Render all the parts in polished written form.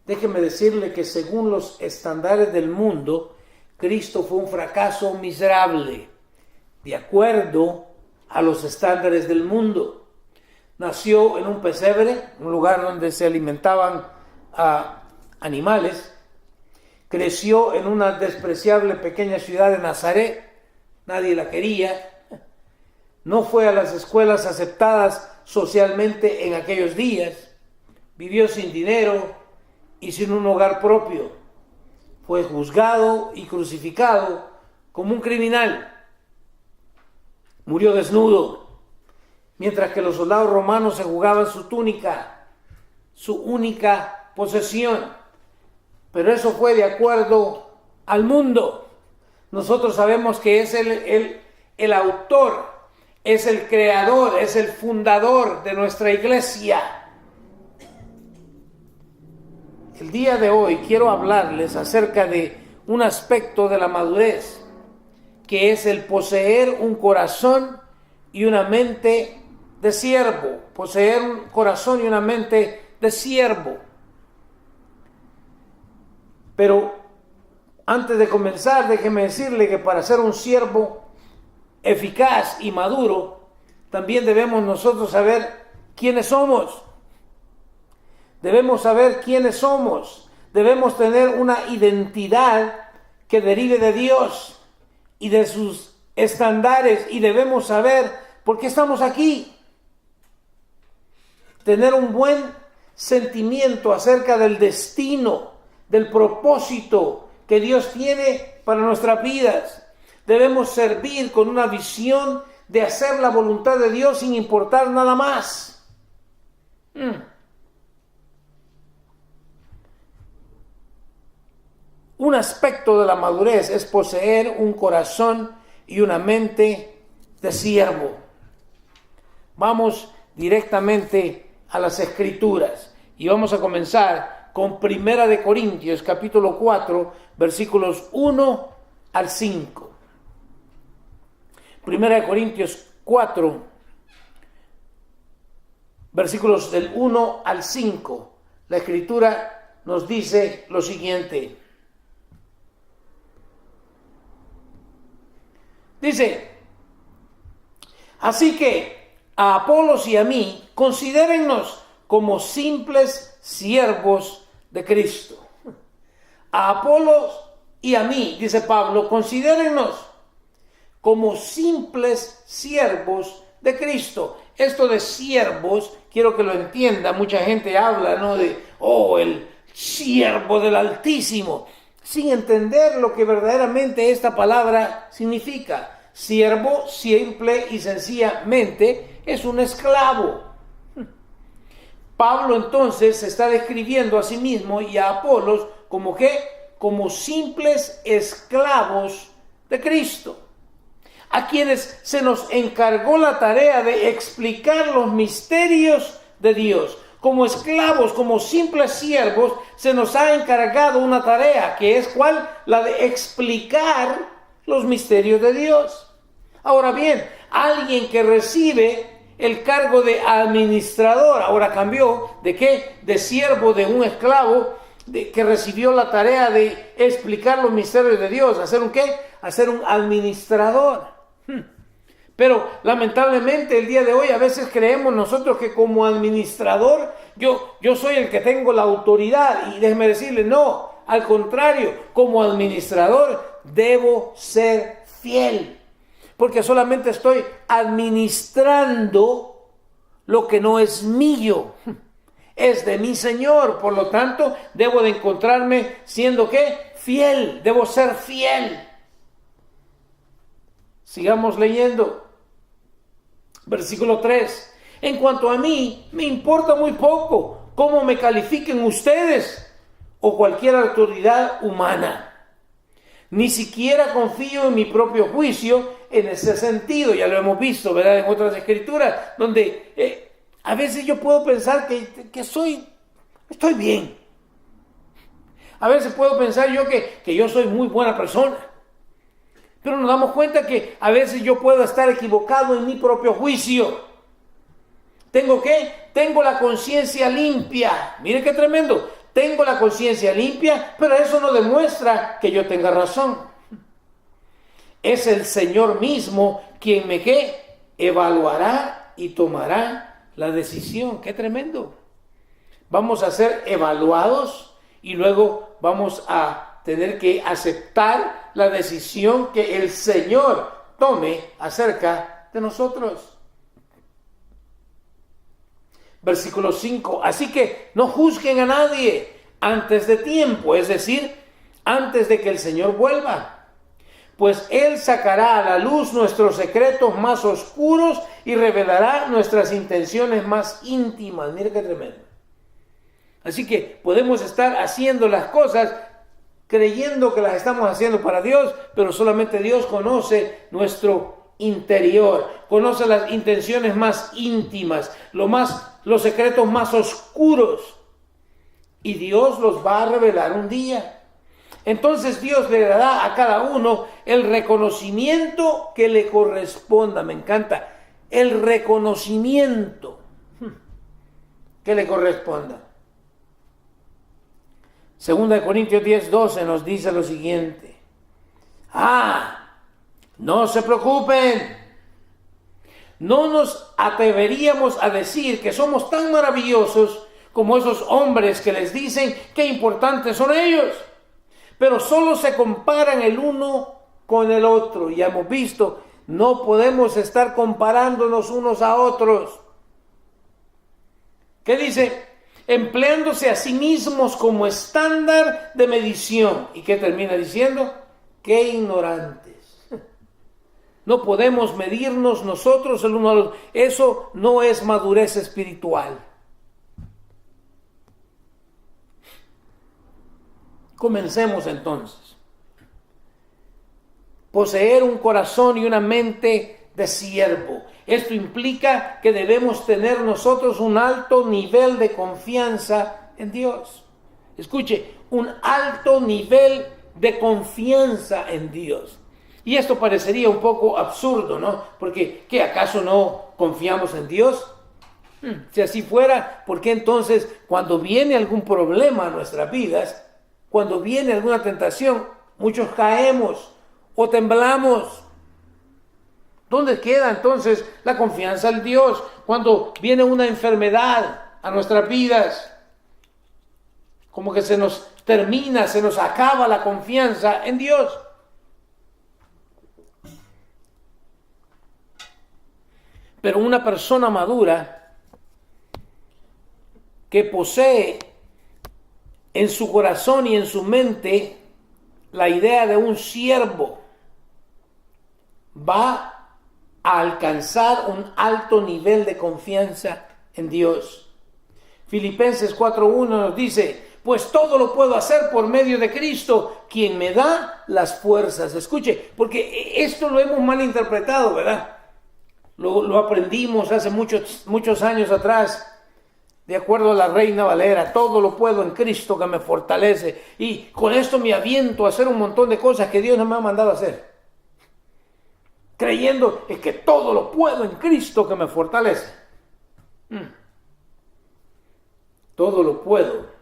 Déjeme decirle que según los estándares del mundo, Cristo fue un fracaso miserable, de acuerdo a los estándares del mundo. Nació en un pesebre, un lugar donde se alimentaban animales. Creció en una despreciable pequeña ciudad de Nazaret, nadie la quería. No fue a las escuelas aceptadas socialmente en aquellos días. Vivió sin dinero y sin un hogar propio. Fue juzgado y crucificado como un criminal. Murió desnudo, mientras que los soldados romanos se jugaban su túnica, su única posesión. Pero eso fue de acuerdo al mundo. Nosotros sabemos que es el autor, es el creador, es el fundador de nuestra iglesia. El día de hoy quiero hablarles acerca de un aspecto de la madurez, que es el poseer un corazón y una mente de siervo. Poseer un corazón y una mente de siervo. Pero antes de comenzar, déjeme decirle que para ser un siervo eficaz y maduro, también debemos nosotros saber quiénes somos. Debemos saber quiénes somos. Debemos tener una identidad que derive de Dios y de sus estándares, y debemos saber por qué estamos aquí. Tener un buen sentimiento acerca del destino, del propósito que Dios tiene para nuestras vidas. Debemos servir con una visión de hacer la voluntad de Dios sin importar nada más. Un aspecto de la madurez es poseer un corazón y una mente de siervo. Vamos directamente a las Escrituras y vamos a comenzar con 1 Corintios capítulo 4, versículos 1 al 5. 1 Corintios 4, versículos del 1 al 5. La Escritura nos dice lo siguiente. Dice: así que a Apolos y a mí, considérennos como simples siervos de Cristo. A Apolos y a mí, dice Pablo, considérennos como simples siervos de Cristo. Esto de siervos, quiero que lo entienda. Mucha gente habla, ¿no?, de, el siervo del Altísimo, sin entender lo que verdaderamente esta palabra significa. Siervo, simple y sencillamente, es un esclavo. Pablo entonces se está describiendo a sí mismo y a Apolos como ¿qué? Como simples esclavos de Cristo, a quienes se nos encargó la tarea de explicar los misterios de Dios. Como esclavos, como simples siervos, se nos ha encargado una tarea, que es ¿cuál? La de explicar los misterios de Dios. Ahora bien, alguien que recibe el cargo de administrador, ahora cambió de ¿qué? De siervo, de un esclavo, que recibió la tarea de explicar los misterios de Dios. ¿Hacer un qué? Hacer un administrador. Pero lamentablemente el día de hoy a veces creemos nosotros que como administrador yo soy el que tengo la autoridad, y déjeme decirle, no, al contrario, como administrador debo ser fiel, porque solamente estoy administrando lo que no es mío, es de mi Señor. Por lo tanto, debo de encontrarme siendo ¿qué? Fiel, debo ser fiel. Sigamos leyendo. Versículo 3. En cuanto a mí, me importa muy poco cómo me califiquen ustedes o cualquier autoridad humana. Ni siquiera confío en mi propio juicio en ese sentido. Ya lo hemos visto, ¿verdad?, en otras escrituras, donde a veces yo puedo pensar que estoy bien. A veces puedo pensar yo que yo soy muy buena persona. Pero nos damos cuenta que a veces yo puedo estar equivocado en mi propio juicio. ¿Tengo qué? Tengo la conciencia limpia. Mire qué tremendo. tengo la conciencia limpia, pero eso no demuestra que yo tenga razón. Es el Señor mismo quien me evaluará y tomará la decisión. ¡Qué tremendo! Vamos a ser evaluados y luego vamos a tener que aceptar la decisión que el Señor tome acerca de nosotros. Versículo 5. Así que no juzguen a nadie antes de tiempo, es decir, antes de que el Señor vuelva. Pues Él sacará a la luz nuestros secretos más oscuros y revelará nuestras intenciones más íntimas. Mira qué tremendo. Así que podemos estar haciendo las cosas creyendo que las estamos haciendo para Dios, pero solamente Dios conoce nuestro interior, conoce las intenciones más íntimas, los secretos más oscuros, y Dios los va a revelar un día. Entonces Dios le dará a cada uno el reconocimiento que le corresponda. Me encanta, el reconocimiento que le corresponda. Segunda de Corintios 10:12 nos dice lo siguiente. No se preocupen. No nos atreveríamos a decir que somos tan maravillosos como esos hombres que les dicen qué importantes son ellos. Pero solo se comparan el uno con el otro. Ya hemos visto, no podemos estar comparándonos unos a otros. ¿Qué dice? Empleándose a sí mismos como estándar de medición. ¿Y qué termina diciendo? ¡Qué ignorantes! No podemos medirnos nosotros el uno al otro. Eso no es madurez espiritual. Comencemos entonces. Poseer un corazón y una mente de siervo. Esto implica que debemos tener nosotros un alto nivel de confianza en Dios. Escuche, un alto nivel de confianza en Dios. Y esto parecería un poco absurdo, ¿no? Porque, ¿qué acaso no confiamos en Dios? Si así fuera, ¿por qué entonces cuando viene algún problema a nuestras vidas, cuando viene alguna tentación, muchos caemos o temblamos? ¿Dónde queda entonces la confianza en Dios cuando viene una enfermedad a nuestras vidas? Como que se nos termina, se nos acaba la confianza en Dios. Pero una persona madura que posee en su corazón y en su mente la idea de un siervo va a alcanzar un alto nivel de confianza en Dios. Filipenses 4:1 nos dice, pues todo lo puedo hacer por medio de Cristo, quien me da las fuerzas. Escuche, porque esto lo hemos malinterpretado, ¿verdad? Lo aprendimos hace muchos años atrás, de acuerdo a la Reina Valera, todo lo puedo en Cristo que me fortalece. Y con esto me aviento a hacer un montón de cosas que Dios no me ha mandado a hacer, creyendo es que todo lo puedo en Cristo que me fortalece. Todo lo puedo.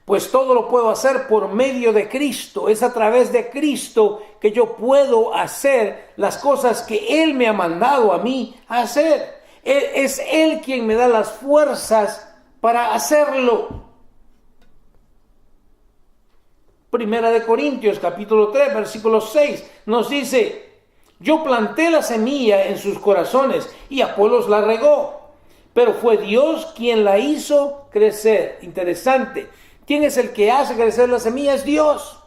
Pues todo lo puedo hacer por medio de Cristo. Es a través de Cristo que yo puedo hacer las cosas que Él me ha mandado a mí a hacer. Es Él quien me da las fuerzas para hacerlo. Primera de Corintios, capítulo 3, versículo 6, nos dice, yo planté la semilla en sus corazones y Apolos la regó, pero fue Dios quien la hizo crecer. Interesante. ¿Quién es el que hace crecer la semilla? Es Dios.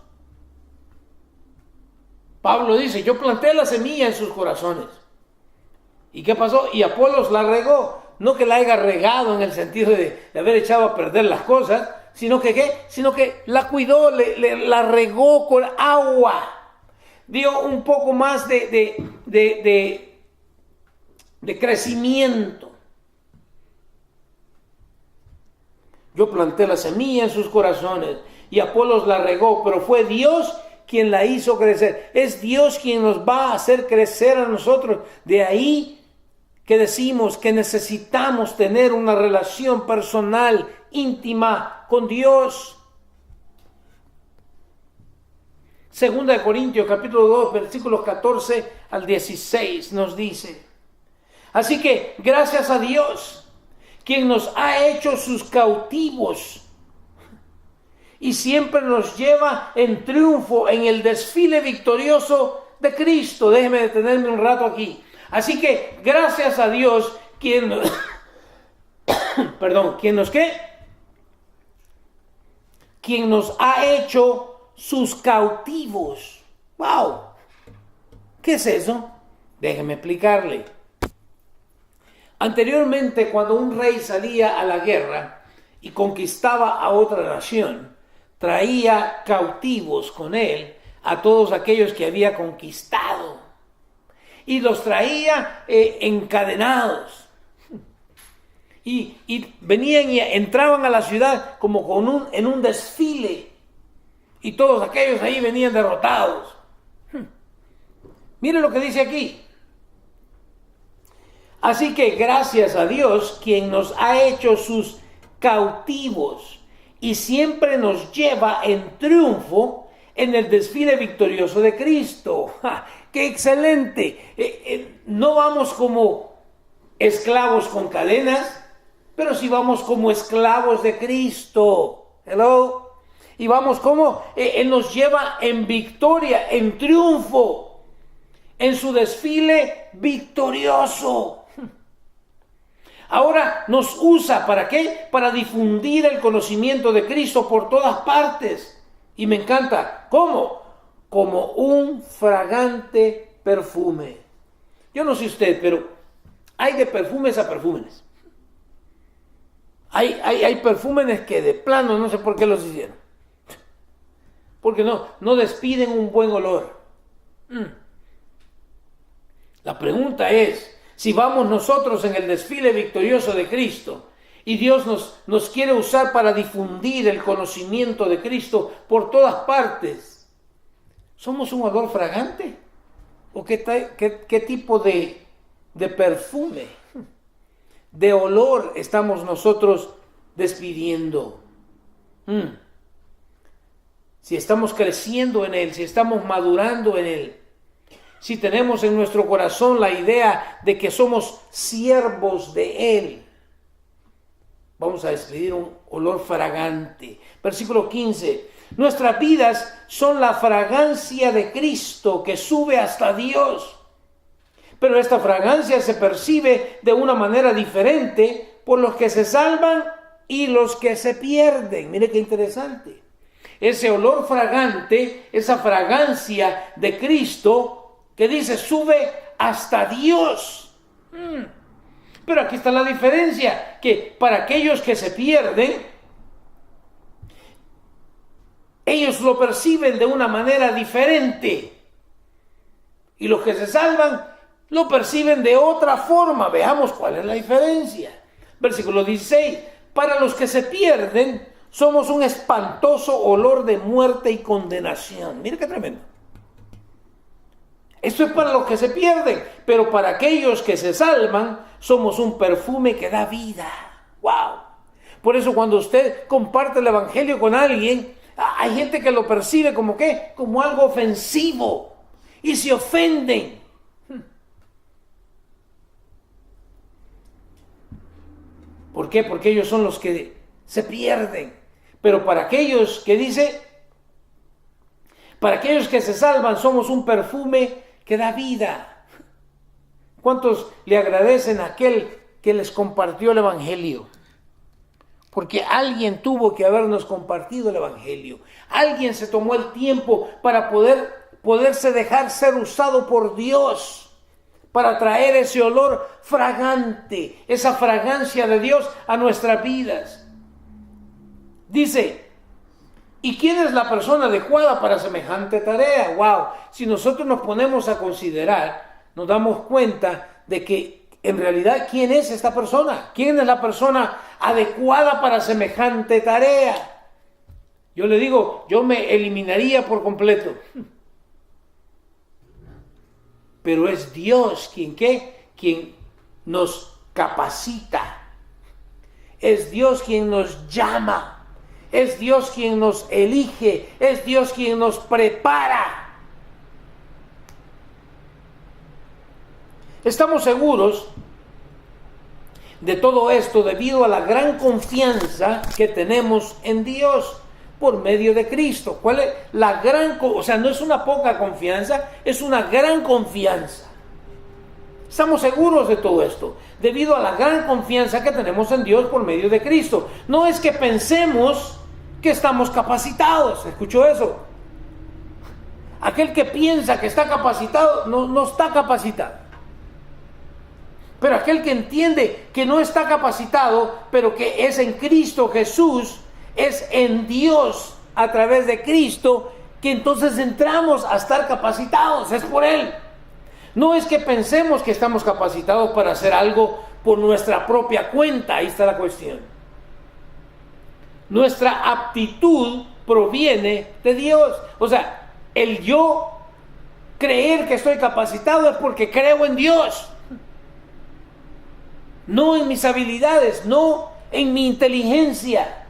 Pablo dice, yo planté la semilla en sus corazones. ¿Y qué pasó? Y Apolos la regó. No que la haya regado en el sentido de haber echado a perder las cosas, sino que ¿qué? Sino que la cuidó, la regó con agua. Dio un poco más de crecimiento. Yo planté la semilla en sus corazones y Apolos la regó, pero fue Dios quien la hizo crecer. Es Dios quien nos va a hacer crecer a nosotros. De ahí que decimos que necesitamos tener una relación personal íntima con Dios. 2 de Corintios capítulo 2 versículos 14 al 16 nos dice: así que gracias a Dios, quien nos ha hecho sus cautivos y siempre nos lleva en triunfo en el desfile victorioso de Cristo. Déjeme detenerme un rato aquí. Así que gracias a Dios, quien nos ha hecho sus cautivos. ¡Wow! ¿Qué es eso? Déjeme explicarle. Anteriormente, cuando un rey salía a la guerra y conquistaba a otra nación, traía cautivos con él a todos aquellos que había conquistado. Y los traía encadenados. Y venían y entraban a la ciudad como en un desfile. Y todos aquellos ahí venían derrotados. Mire lo que dice aquí. Así que gracias a Dios, quien nos ha hecho sus cautivos y siempre nos lleva en triunfo en el desfile victorioso de Cristo. ¡Ja! ¡Qué excelente! No vamos como esclavos con cadenas, pero sí vamos como esclavos de Cristo. Hello. Y vamos como Él nos lleva en victoria, en triunfo, en su desfile victorioso. Ahora nos usa, ¿para qué? Para difundir el conocimiento de Cristo por todas partes. Y me encanta, ¿cómo? Como un fragante perfume. Yo no sé usted, pero hay de perfumes a perfumes. Hay perfumes que de plano no sé por qué los hicieron. Porque no despiden un buen olor. La pregunta es, si vamos nosotros en el desfile victorioso de Cristo y Dios nos quiere usar para difundir el conocimiento de Cristo por todas partes, ¿somos un olor fragante? ¿O qué tipo de perfume, de olor estamos nosotros despidiendo? Si estamos creciendo en Él, si estamos madurando en Él, si tenemos en nuestro corazón la idea de que somos siervos de Él, vamos a despedir un olor fragante. Versículo 15. Nuestras vidas son la fragancia de Cristo que sube hasta Dios. Pero esta fragancia se percibe de una manera diferente por los que se salvan y los que se pierden. Mire qué interesante. Ese olor fragante, esa fragancia de Cristo que dice sube hasta Dios. Pero aquí está la diferencia, que para aquellos que se pierden, ellos lo perciben de una manera diferente. Y los que se salvan lo perciben de otra forma. Veamos cuál es la diferencia. Versículo 16. Para los que se pierden, somos un espantoso olor de muerte y condenación. Mire qué tremendo. Esto es para los que se pierden, pero para aquellos que se salvan, somos un perfume que da vida. ¡Wow! Por eso cuando usted comparte el evangelio con alguien, hay gente que lo percibe como ¿qué? Como algo ofensivo y se ofenden. ¿Por qué? Porque ellos son los que se pierden. Pero para aquellos que dice, para aquellos que se salvan, somos un perfume que da vida. ¿Cuántos le agradecen a aquel que les compartió el evangelio? Porque alguien tuvo que habernos compartido el evangelio. Alguien se tomó el tiempo para poderse dejar ser usado por Dios, para traer ese olor fragante, esa fragancia de Dios a nuestras vidas. Dice, ¿y quién es la persona adecuada para semejante tarea? ¡Wow! Si nosotros nos ponemos a considerar, nos damos cuenta de que en realidad, ¿quién es esta persona? ¿Quién es la persona adecuada para semejante tarea? Yo le digo, yo me eliminaría por completo. Pero es Dios quien nos capacita. Es Dios quien nos llama. Es Dios quien nos elige. Es Dios quien nos prepara. Estamos seguros de todo esto debido a la gran confianza que tenemos en Dios por medio de Cristo. ¿Cuál es la gran? O sea, no es una poca confianza, es una gran confianza. Estamos seguros de todo esto debido a la gran confianza que tenemos en Dios por medio de Cristo. No es que pensemos que estamos capacitados. ¿Escuchó eso? Aquel que piensa que está capacitado no está capacitado. Pero aquel que entiende que no está capacitado, pero que es en Cristo Jesús, es en Dios a través de Cristo, que entonces entramos a estar capacitados, es por Él. No es que pensemos que estamos capacitados para hacer algo por nuestra propia cuenta, ahí está la cuestión. Nuestra aptitud proviene de Dios. O sea, el yo creer que estoy capacitado es porque creo en Dios. No en mis habilidades, no en mi inteligencia.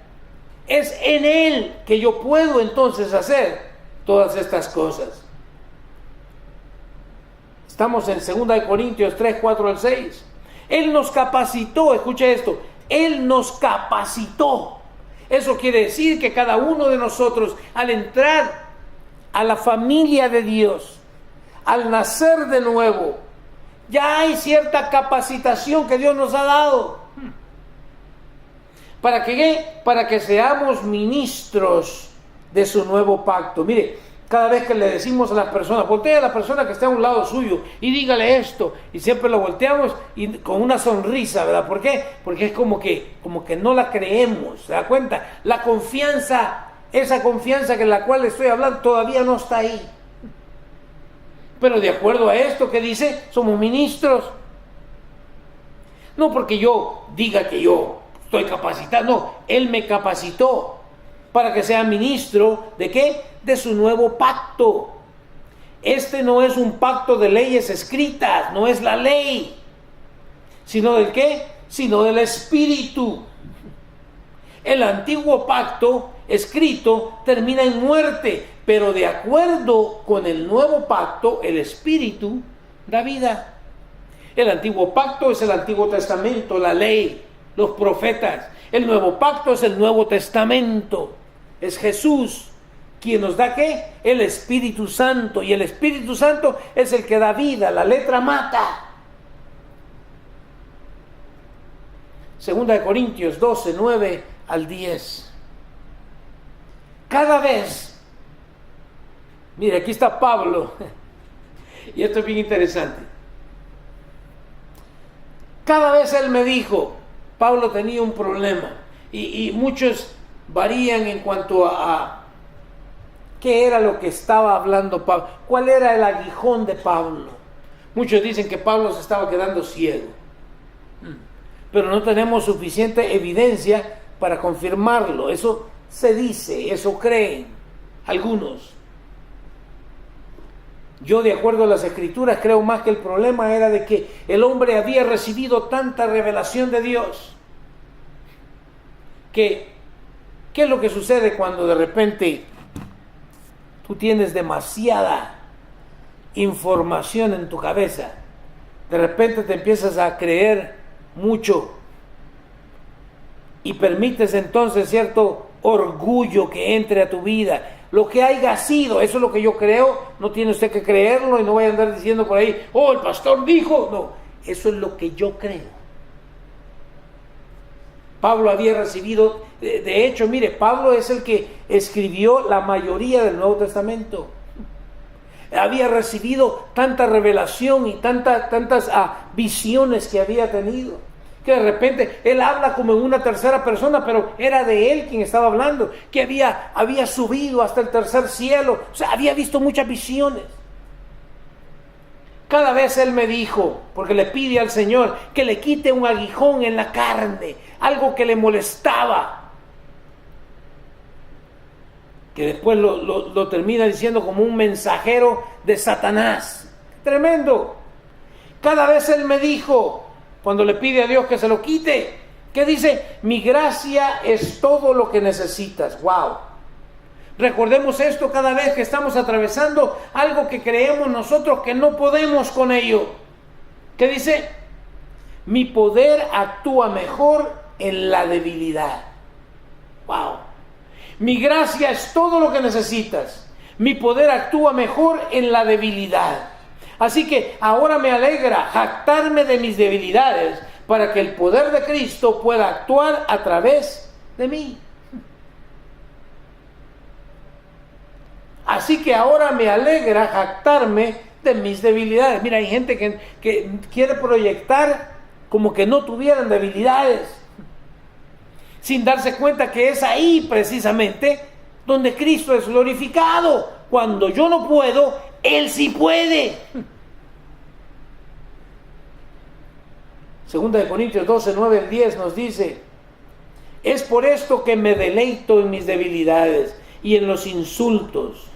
Es en Él que yo puedo entonces hacer todas estas cosas. Estamos en 2 Corintios 3, 4 al 6. Él nos capacitó, escuche esto, Él nos capacitó. Eso quiere decir que cada uno de nosotros, al entrar a la familia de Dios, al nacer de nuevo, ya hay cierta capacitación que Dios nos ha dado. ¿Para qué? Para que seamos ministros de su nuevo pacto. Mire, cada vez que le decimos a las personas, voltea a la persona que está a un lado suyo y dígale esto, y siempre lo volteamos y con una sonrisa, ¿verdad? ¿Por qué? Porque es como que no la creemos, ¿se da cuenta? La confianza, esa confianza que la cual le estoy hablando todavía no está ahí. Pero de acuerdo a esto que dice, somos ministros. No porque yo diga que yo estoy capacitado, no, Él me capacitó para que sea ministro ¿de qué? De su nuevo pacto. Este no es un pacto de leyes escritas, no es la ley, sino ¿del qué? Sino del Espíritu. El antiguo pacto escrito termina en muerte, pero de acuerdo con el nuevo pacto, el Espíritu da vida. El antiguo pacto es el Antiguo Testamento, la ley, los profetas. El nuevo pacto es el Nuevo Testamento. Es Jesús quien nos da ¿qué? El Espíritu Santo. Y el Espíritu Santo es el que da vida. La letra mata. 2 Corintios 12, 9 al 10. Cada vez, mire, aquí está Pablo, y esto es bien interesante. Cada vez él me dijo, Pablo tenía un problema, y muchos varían en cuanto a qué era lo que estaba hablando Pablo, cuál era el aguijón de Pablo. Muchos dicen que Pablo se estaba quedando ciego, pero no tenemos suficiente evidencia para confirmarlo. Eso se dice, eso creen algunos. Yo, de acuerdo a las Escrituras, creo más que el problema era de que el hombre había recibido tanta revelación de Dios que ¿qué es lo que sucede cuando de repente tú tienes demasiada información en tu cabeza? De repente te empiezas a creer mucho y permites entonces cierto orgullo que entre a tu vida. Lo que haya sido, eso es lo que yo creo, no tiene usted que creerlo y no vaya a andar diciendo por ahí, oh, el pastor dijo. No, eso es lo que yo creo. Pablo había recibido, de hecho, mire, Pablo es el que escribió la mayoría del Nuevo Testamento. Había recibido tanta revelación y tantas visiones que había tenido, que de repente él habla como en una tercera persona, pero era de él quien estaba hablando, que había subido hasta el tercer cielo, o sea, había visto muchas visiones. Cada vez él me dijo, porque le pide al Señor que le quite un aguijón en la carne, algo que le molestaba, que después lo termina diciendo como un mensajero de Satanás. Tremendo. Cada vez él me dijo, cuando le pide a Dios que se lo quite, ¿Qué dice? Mi gracia es todo lo que necesitas. ¡Wow! Recordemos esto cada vez que estamos atravesando algo que creemos nosotros que no podemos con ello. ¿Qué dice? Mi poder actúa mejor en la debilidad. ¡Wow! Mi gracia es todo lo que necesitas. Mi poder actúa mejor en la debilidad. Así que ahora me alegra jactarme de mis debilidades para que el poder de Cristo pueda actuar a través de mí. Así que ahora me alegra jactarme de mis debilidades. Mira, hay gente que quiere proyectar como que no tuvieran debilidades, sin darse cuenta que es ahí precisamente donde Cristo es glorificado. Cuando yo no puedo, Él sí puede. Segunda de Corintios 12, 9 al 10 nos dice: es por esto que me deleito en mis debilidades y en los insultos,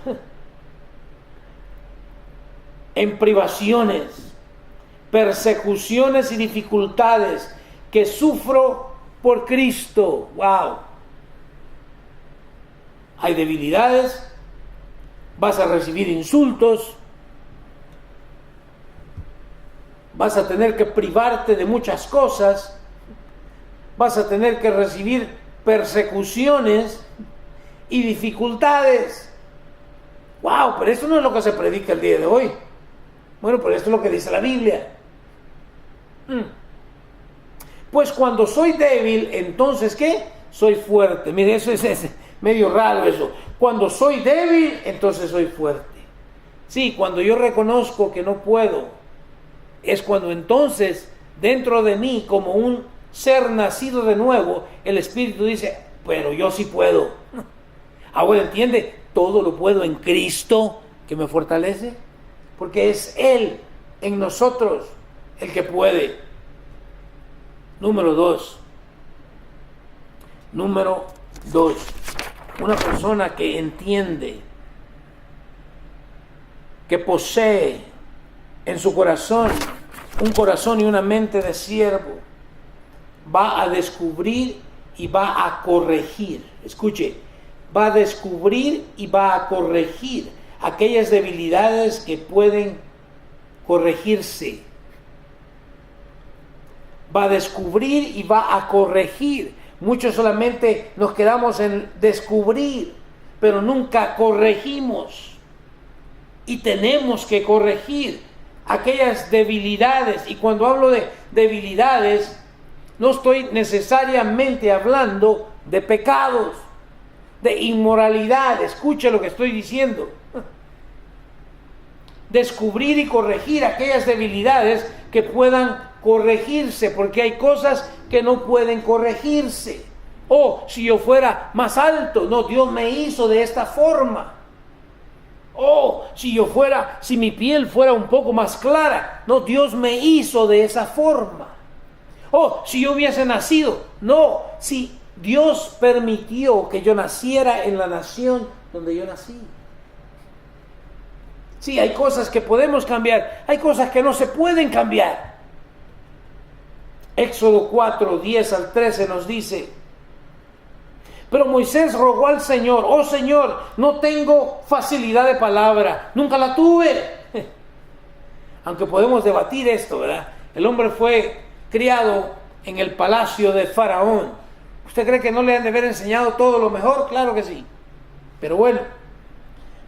en privaciones, persecuciones y dificultades que sufro por Cristo. ¡Wow! Hay debilidades, vas a recibir insultos, vas a tener que privarte de muchas cosas, vas a tener que recibir persecuciones y dificultades. ¡Wow! Pero esto no es lo que se predica el día de hoy. Bueno, pero esto es lo que dice la Biblia. Pues cuando soy débil, entonces ¿qué? Soy fuerte. Mire, eso es medio raro eso. Cuando soy débil, entonces soy fuerte. Sí, cuando yo reconozco que no puedo, es cuando entonces dentro de mí, como un ser nacido de nuevo, el Espíritu dice: pero yo sí puedo. Ahora entiende, todo lo puedo en Cristo que me fortalece, porque es Él en nosotros el que puede. Número dos, una persona que entiende, que posee en su corazón un corazón y una mente de siervo, va a descubrir y va a corregir. Escuche, va a descubrir y va a corregir aquellas debilidades que pueden corregirse. Va a descubrir y va a corregir. Muchos solamente nos quedamos en descubrir, pero nunca corregimos. Y tenemos que corregir aquellas debilidades. Y cuando hablo de debilidades, no estoy necesariamente hablando de pecados, de inmoralidad. Escuche lo que estoy diciendo. Descubrir y corregir aquellas debilidades que puedan corregirse, porque hay cosas que no pueden corregirse. Si yo fuera más alto, no, Dios me hizo de esta forma. Si mi piel fuera un poco más clara, no, Dios me hizo de esa forma. Si yo hubiese nacido, no, si Dios permitió que yo naciera en la nación donde yo nací. Sí, hay cosas que podemos cambiar, hay cosas que no se pueden cambiar. Éxodo 4, 10 al 13 nos dice: pero Moisés rogó al Señor: oh Señor, no tengo facilidad de palabra, nunca la tuve. Aunque podemos debatir esto, ¿verdad? El hombre fue criado en el palacio de Faraón. ¿Usted cree que no le han de haber enseñado todo lo mejor? Claro que sí. Pero bueno,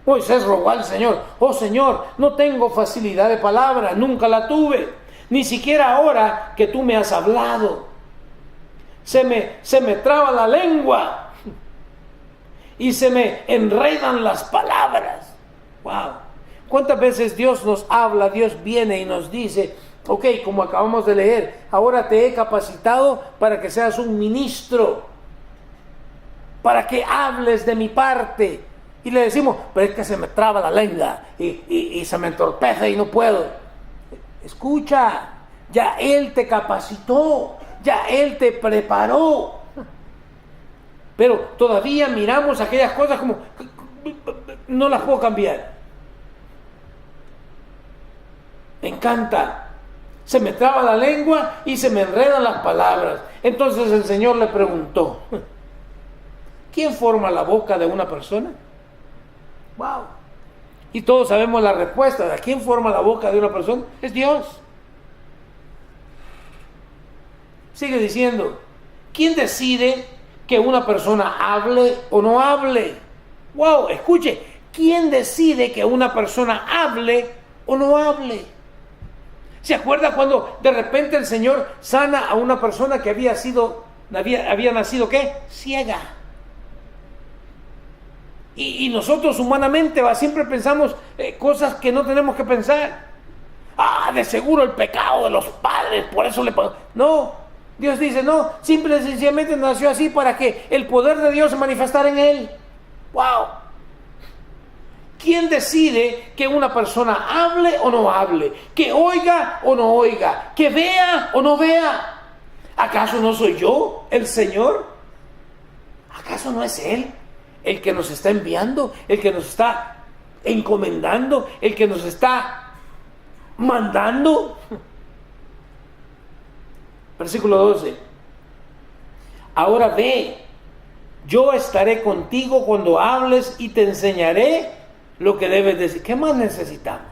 Moisés rogó al Señor: oh Señor, no tengo facilidad de palabra, nunca la tuve, ni siquiera ahora que tú me has hablado. Se me traba la lengua y se me enredan las palabras. Wow. ¿Cuántas veces Dios nos habla? Dios viene y nos dice: ok, como acabamos de leer, ahora te he capacitado para que seas un ministro, para que hables de mi parte. Y le decimos: pero es que se me traba la lengua y se me entorpece y no puedo. Escucha, ya Él te capacitó, ya Él te preparó. Pero todavía miramos aquellas cosas como: no las puedo cambiar. Me encanta Se me traba la lengua y se me enredan las palabras. Entonces el Señor le preguntó, ¿quién forma la boca de una persona? Wow. Y todos sabemos la respuesta de quién forma la boca de una persona. Es Dios. Sigue diciendo, ¿quién decide que una persona hable o no hable? Wow, escuche, ¿quién decide que una persona hable o no hable? ¿Se acuerda cuando de repente el Señor sana a una persona que había nacido ¿qué? Ciega? Y nosotros humanamente siempre pensamos cosas que no tenemos que pensar. De seguro el pecado de los padres, por eso le... No, Dios dice, no, simple y sencillamente nació así para que el poder de Dios se manifestara en él. ¡Wow! ¿Quién decide que una persona hable o no hable? ¿Que oiga o no oiga? ¿Que vea o no vea? ¿Acaso no soy yo, el Señor? ¿Acaso no es Él el que nos está enviando, el que nos está encomendando, el que nos está mandando? Versículo 12. Ahora ve, yo estaré contigo cuando hables y te enseñaré lo que debes decir. ¿Qué más necesitamos?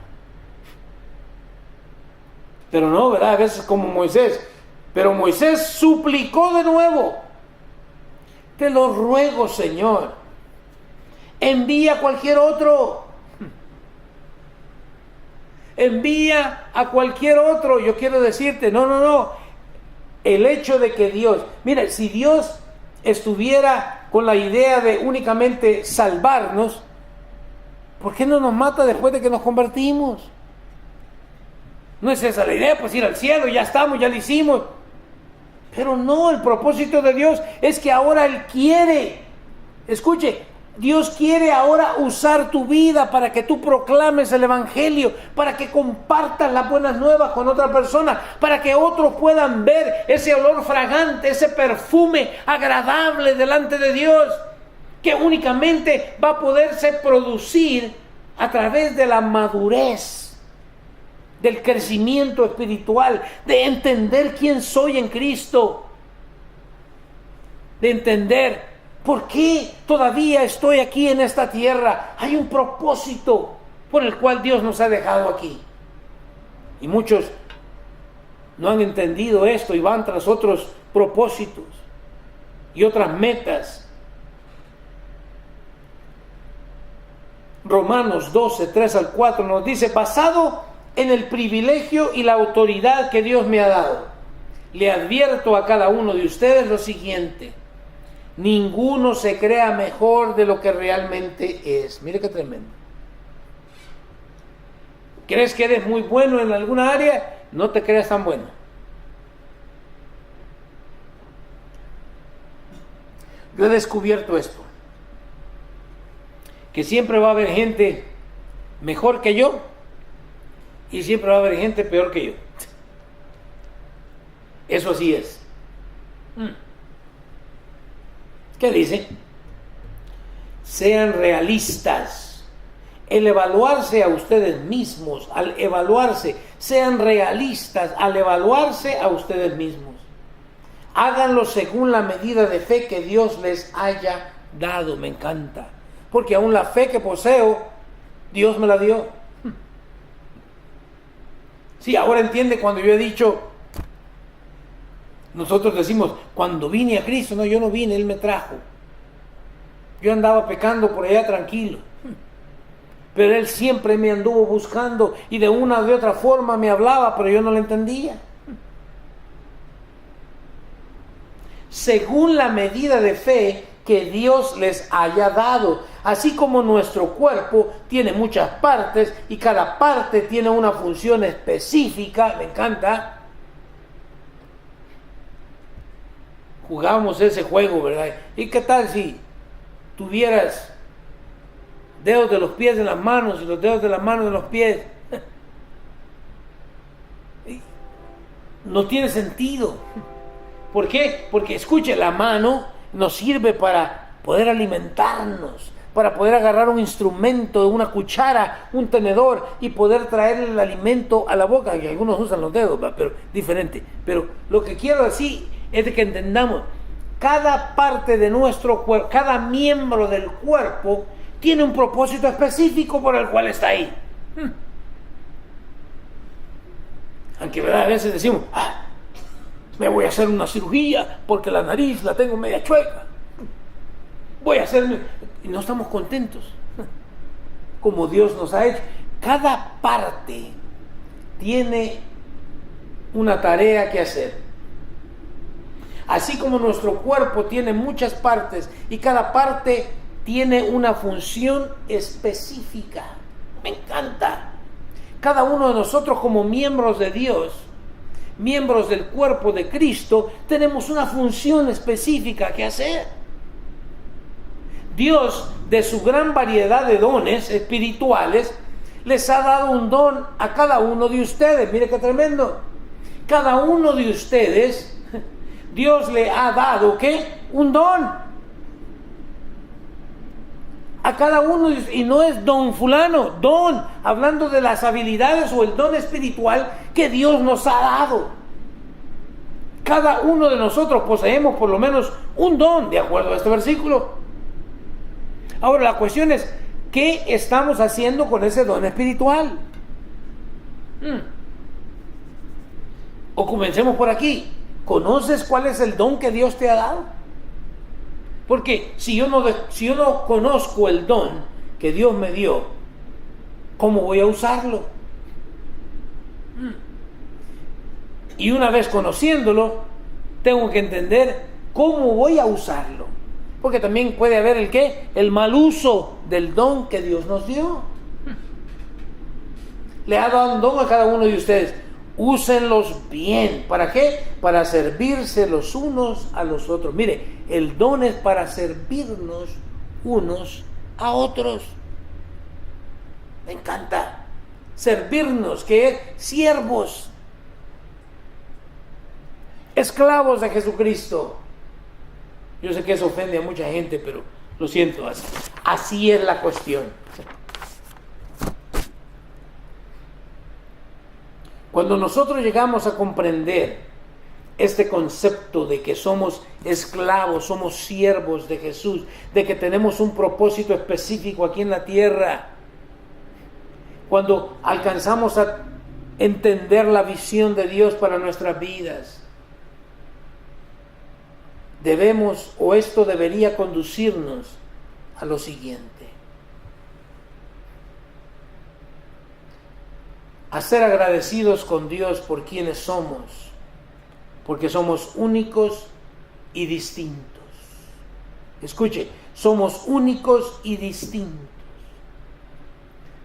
Pero no, ¿verdad? A veces como Moisés. Pero Moisés suplicó de nuevo. Te lo ruego, Señor, envía a cualquier otro. Envía a cualquier otro. Yo quiero decirte, no. El hecho de que Dios, mira, si Dios estuviera con la idea de únicamente salvarnos, ¿por qué no nos mata después de que nos convertimos? No es esa la idea, pues ir al cielo, ya estamos, ya lo hicimos. Pero no, el propósito de Dios es que ahora Él quiere, escuche, Dios quiere ahora usar tu vida para que tú proclames el Evangelio, para que compartas las buenas nuevas con otra persona, para que otros puedan ver ese olor fragante, ese perfume agradable delante de Dios, que únicamente va a poderse producir a través de la madurez, del crecimiento espiritual, de entender quién soy en Cristo, de entender por qué todavía estoy aquí en esta tierra. Hay un propósito por el cual Dios nos ha dejado aquí. Y muchos no han entendido esto y van tras otros propósitos y otras metas. Romanos 12, 3 al 4 nos dice, basado en el privilegio y la autoridad que Dios me ha dado, le advierto a cada uno de ustedes lo siguiente: ninguno se crea mejor de lo que realmente es. Mire qué tremendo. ¿Crees que eres muy bueno en alguna área? No te creas tan bueno. Yo he descubierto esto, que siempre va a haber gente mejor que yo y siempre va a haber gente peor que yo. Eso así es. ¿Qué dice? Sean realistas. El evaluarse a ustedes mismos, al evaluarse, sean realistas al evaluarse a ustedes mismos. Háganlo según la medida de fe que Dios les haya dado. Me encanta, porque aún la fe que poseo, Dios me la dio. Sí, ahora entiende cuando yo he dicho, nosotros decimos, cuando vine a Cristo, no, yo no vine, Él me trajo. Yo andaba pecando por allá tranquilo, pero Él siempre me anduvo buscando y de una o de otra forma me hablaba, pero yo no lo entendía. Según la medida de fe que Dios les haya dado, así como nuestro cuerpo tiene muchas partes y cada parte tiene una función específica. Me encanta. Jugamos ese juego, ¿verdad? ¿Y qué tal si tuvieras dedos de los pies en las manos y los dedos de las manos en los pies? No tiene sentido. ¿Por qué? Porque escuche, la mano nos sirve para poder alimentarnos, para poder agarrar un instrumento, una cuchara, un tenedor y poder traer el alimento a la boca, que algunos usan los dedos, pero diferente. Pero lo que quiero decir es de que entendamos, cada parte de nuestro cuerpo, cada miembro del cuerpo tiene un propósito específico por el cual está ahí. Aunque ¿verdad? A veces decimos, me voy a hacer una cirugía porque la nariz la tengo media chueca. Voy a hacerme... Y no estamos contentos. Como Dios nos ha hecho. Cada parte tiene una tarea que hacer. Así como nuestro cuerpo tiene muchas partes y cada parte tiene una función específica. Me encanta. Cada uno de nosotros como miembros de Dios, miembros del cuerpo de Cristo, tenemos una función específica que hacer. Dios, de su gran variedad de dones espirituales, les ha dado un don a cada uno de ustedes. Mire qué tremendo. Cada uno de ustedes, Dios le ha dado, ¿qué? Un don. A cada uno, y no es don fulano, don, hablando de las habilidades o el don espiritual que Dios nos ha dado. Cada uno de nosotros poseemos por lo menos un don, de acuerdo a este versículo. Ahora la cuestión es, ¿qué estamos haciendo con ese don espiritual? O comencemos por aquí. ¿Conoces cuál es el don que Dios te ha dado? Porque si yo no conozco el don que Dios me dio, ¿cómo voy a usarlo? Y una vez conociéndolo, tengo que entender cómo voy a usarlo. Porque también puede haber el ¿qué? El mal uso del don que Dios nos dio. Le ha dado un don a cada uno de ustedes. Úsenlos bien. ¿Para qué? Para servirse los unos a los otros. Mire, el don es para servirnos unos a otros. Me encanta. Servirnos, que es siervos, esclavos de Jesucristo. Yo sé que eso ofende a mucha gente, pero lo siento, así es la cuestión. Cuando nosotros llegamos a comprender este concepto de que somos esclavos, somos siervos de Jesús, de que tenemos un propósito específico aquí en la tierra, cuando alcanzamos a entender la visión de Dios para nuestras vidas, debemos, o esto debería conducirnos a lo siguiente: a ser agradecidos con Dios por quienes somos, porque somos únicos y distintos. Escuche, somos únicos y distintos.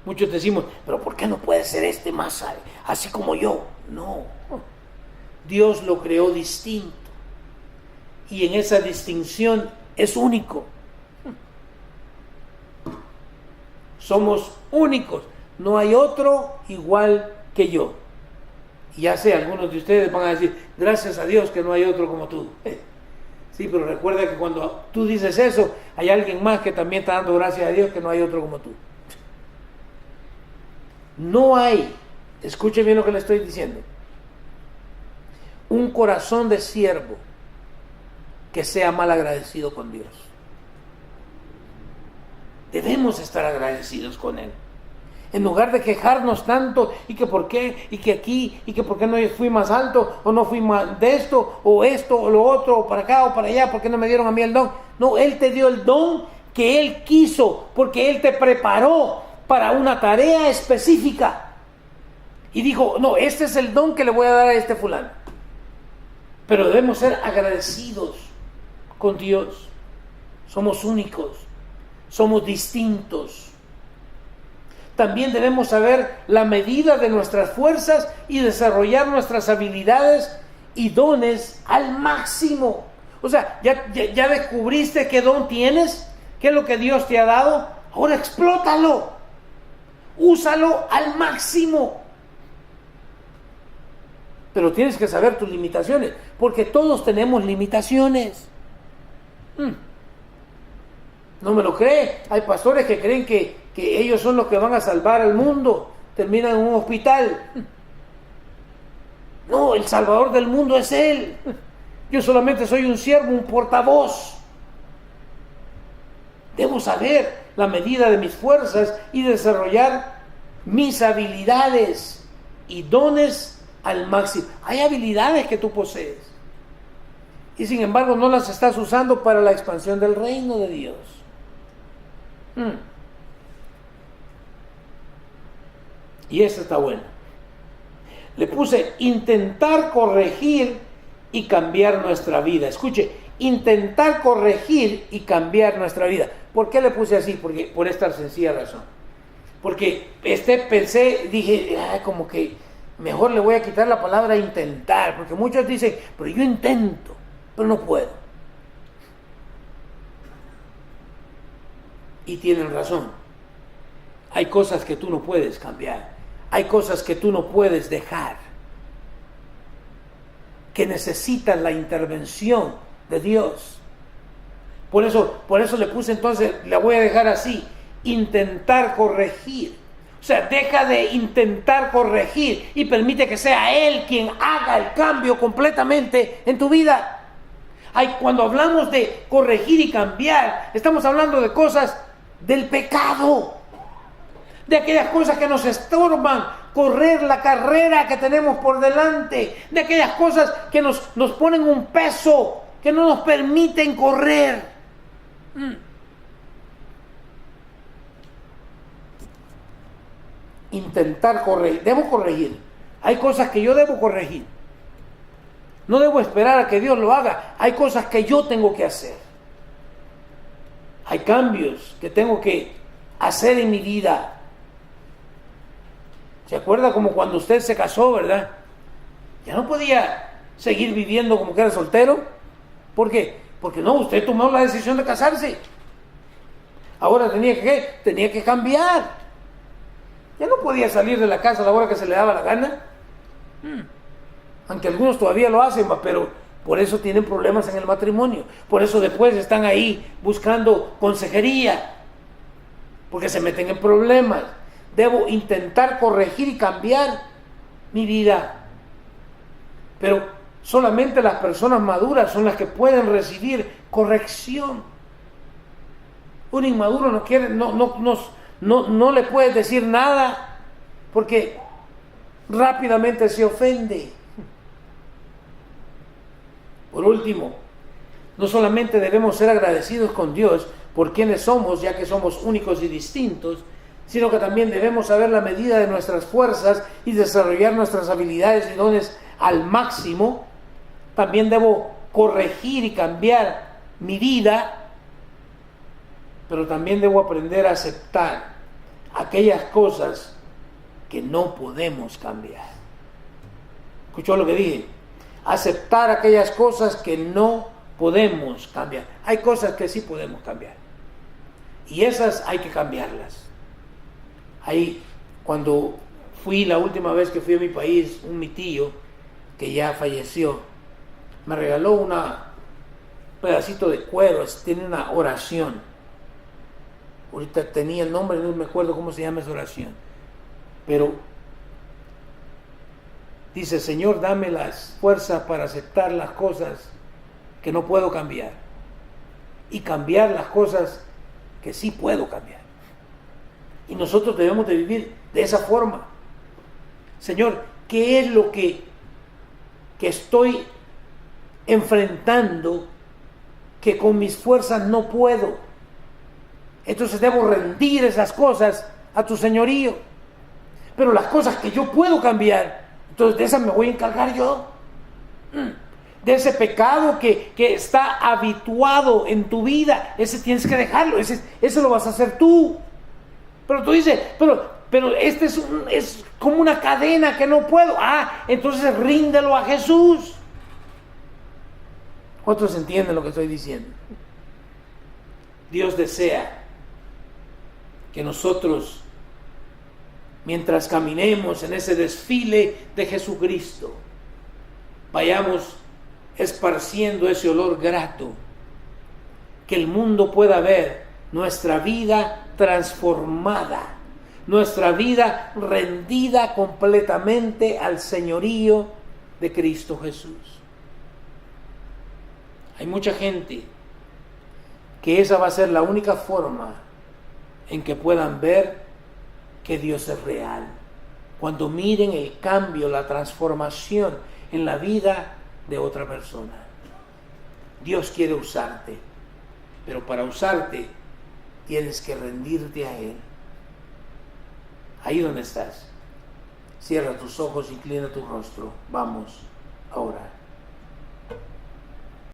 Muchos decimos, pero ¿por qué no puede ser este más así como yo? No, Dios lo creó distinto. Y en esa distinción es único. Somos únicos. No hay otro igual que yo. Y ya sé, algunos de ustedes van a decir, gracias a Dios que no hay otro como tú. Sí, pero recuerda que cuando tú dices eso, hay alguien más que también está dando gracias a Dios que no hay otro como tú. No hay, escuche bien lo que le estoy diciendo, un corazón de siervo que sea mal agradecido con Dios. Debemos estar agradecidos con Él. En lugar de quejarnos tanto, y que por qué, y que aquí, y que por qué no fui más alto, o no fui más de esto, o lo otro, o para acá, o para allá, ¿por qué no me dieron a mí el don? No, Él te dio el don que Él quiso, porque Él te preparó para una tarea específica. Y dijo, no, este es el don que le voy a dar a este fulano. Pero debemos ser agradecidos con Dios. Somos únicos, somos distintos. También debemos saber la medida de nuestras fuerzas y desarrollar nuestras habilidades y dones al máximo. O sea, ya descubriste qué don tienes, qué es lo que Dios te ha dado. Ahora explótalo, úsalo al máximo. Pero tienes que saber tus limitaciones, porque todos tenemos limitaciones. No me lo cree. Hay pastores que creen que ellos son los que van a salvar al mundo. Terminan en un hospital. No, el salvador del mundo es Él. Yo solamente soy un siervo, un portavoz. Debo saber la medida de mis fuerzas y desarrollar mis habilidades y dones al máximo. Hay habilidades que tú posees y sin embargo no las estás usando para la expansión del reino de Dios. Y esta está buena. Le puse intentar corregir y cambiar nuestra vida. Escuche, intentar corregir y cambiar nuestra vida. ¿Por qué le puse así? Porque por esta sencilla razón. Porque dije, como que mejor le voy a quitar la palabra intentar, porque muchos dicen, pero yo intento, pero no puedo. Y tienen razón. Hay cosas que tú no puedes cambiar. Hay cosas que tú no puedes dejar, que necesitan la intervención de Dios. Por eso le puse entonces, la voy a dejar así, intentar corregir. O sea, deja de intentar corregir y permite que sea Él quien haga el cambio completamente en tu vida. Cuando hablamos de corregir y cambiar, estamos hablando de cosas del pecado, de aquellas cosas que nos estorban correr la carrera que tenemos por delante, de aquellas cosas que nos ponen un peso, que no nos permiten correr. Intentar corregir. Debo corregir. Hay cosas que yo debo corregir. No debo esperar a que Dios lo haga. Hay cosas que yo tengo que hacer. Hay cambios que tengo que hacer en mi vida. ¿Se acuerda como cuando usted se casó, verdad? Ya no podía seguir viviendo como que era soltero. ¿Por qué? Porque no, usted tomó la decisión de casarse. Ahora tenía que cambiar. Ya no podía salir de la casa a la hora que se le daba la gana. Aunque algunos todavía lo hacen, pero por eso tienen problemas en el matrimonio. Por eso después están ahí buscando consejería, porque se meten en problemas. Debo intentar corregir y cambiar mi vida. Pero solamente las personas maduras son las que pueden recibir corrección. Un inmaduro no le puedes decir nada porque rápidamente se ofende. Por último, no solamente debemos ser agradecidos con Dios por quienes somos, ya que somos únicos y distintos, sino que también debemos saber la medida de nuestras fuerzas y desarrollar nuestras habilidades y dones al máximo. También debo corregir y cambiar mi vida, pero también debo aprender a aceptar aquellas cosas que no podemos cambiar. ¿Escuchó lo que dije? Aceptar aquellas cosas que no podemos cambiar. Hay cosas que sí podemos cambiar, y esas hay que cambiarlas. Ahí, cuando fui la última vez que fui a mi país, mi tío, que ya falleció, me regaló un pedacito de cuero, tiene una oración. Ahorita tenía el nombre, no me acuerdo cómo se llama esa oración. Pero dice: Señor, dame las fuerzas para aceptar las cosas que no puedo cambiar y cambiar las cosas que sí puedo cambiar. Y nosotros debemos de vivir de esa forma. Señor, ¿qué es lo que estoy enfrentando que con mis fuerzas no puedo? Entonces debo rendir esas cosas a tu señorío. Pero las cosas que yo puedo cambiar, entonces de esas me voy a encargar yo. De ese pecado que está habituado en tu vida, ese tienes que dejarlo, ese lo vas a hacer tú. Pero tú dices, pero este es como una cadena que no puedo. Entonces ríndelo a Jesús. ¿Cuántos entienden lo que estoy diciendo? Dios desea que nosotros, mientras caminemos en ese desfile de Jesucristo, vayamos esparciendo ese olor grato, que el mundo pueda ver nuestra vida transformada, nuestra vida rendida completamente al señorío de Cristo Jesús. Hay mucha gente que esa va a ser la única forma en que puedan ver que Dios es real. Cuando miren el cambio, la transformación en la vida de otra persona. Dios quiere usarte, pero para usarte tienes que rendirte a Él. Ahí donde estás, cierra tus ojos, inclina tu rostro. Vamos a orar.